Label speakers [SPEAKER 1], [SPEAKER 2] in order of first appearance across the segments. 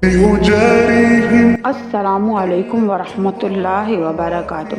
[SPEAKER 1] अस्सलामुअलैकुम वरहमतुल्लाहि वबरकातुह।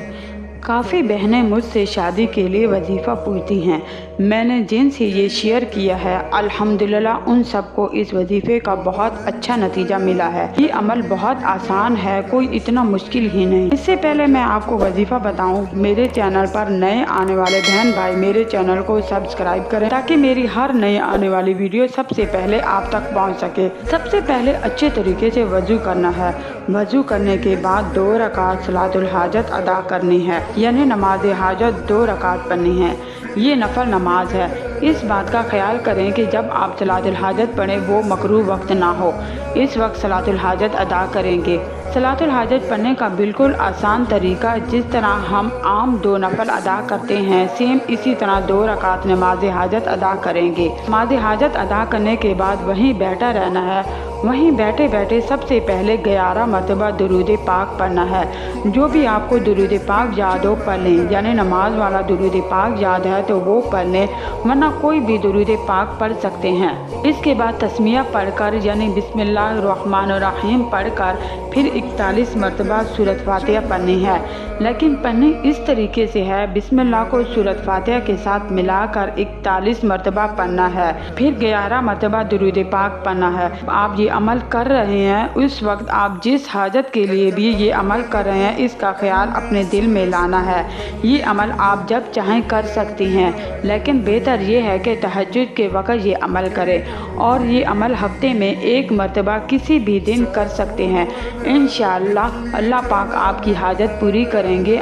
[SPEAKER 1] काफ़ी बहनें मुझसे शादी के लिए वजीफ़ा पूछती हैं। मैंने जिनसे ये शेयर किया है अल्हम्दुलिल्लाह उन सबको इस वजीफ़े का बहुत अच्छा नतीजा मिला है। ये अमल बहुत आसान है, कोई इतना मुश्किल ही नहीं। इससे पहले मैं आपको वजीफ़ा बताऊं, मेरे चैनल पर नए आने वाले बहन भाई मेरे चैनल को सब्सक्राइब करें ताकि मेरी हर नई आने वाली वीडियो सबसे पहले आप तक पहुँच सके। सबसे पहले अच्छे तरीके से वज़ू करना है। वज़ू करने के बाद 2 रकात सलातुल हाजत अदा करनी है, यानी नमाज हाजत 2 रकात पढ़नी है। ये नफल नमाज है। इस बात का ख्याल करें कि जब आप सलातुल हाजत पढ़ें वो मकरूह वक्त ना हो। इस वक्त सलातुल हाजत अदा करेंगे। सलातुल हाजत पढ़ने का बिल्कुल आसान तरीका, जिस तरह हम आम 2 नफल अदा करते हैं सेम इसी तरह 2 रकात नमाज हाजत अदा करेंगे। नमाज हाजत अदा करने के बाद वहीं बैठा रहना है। वहीं बैठे बैठे सबसे पहले 11 मरतबा दुरूद पाक पढ़ना है। जो भी आपको दुरूद पाक याद हो पढ़ लें, यानी नमाज वाला दुरूद पाक याद है तो वो पढ़ लें, वरना कोई भी दुरूद पाक पढ़ सकते हैं। इसके बाद तस्मिया पढ़कर यानी बिस्मिल्लाहिर्रहमानिर्रहीम पढ़कर फिर 41 मरतबा सूरत फातिहा पढ़नी है। लेकिन पढ़नी इस तरीके से है, बिस्मिल्लाह को सूरत फातिहा के साथ मिलाकर 41 मरतबा पढ़ना है, फिर 11 मरतबा दुरूद पाक पढ़ना है। आप ये अमल कर रहे हैं उस वक्त आप जिस हाजत के लिए भी ये अमल कर रहे हैं इसका ख्याल अपने दिल में लाना है। ये अमल आप जब चाहें कर सकती हैं, लेकिन बेहतर ये है कि तहज्जुद के वक़्त ये अमल करें। और ये अमल हफ्ते में 1 मरतबा किसी भी दिन कर सकते हैं। इंशाअल्लाह अल्लाह पाक आपकी हाजत पूरी करेंगे।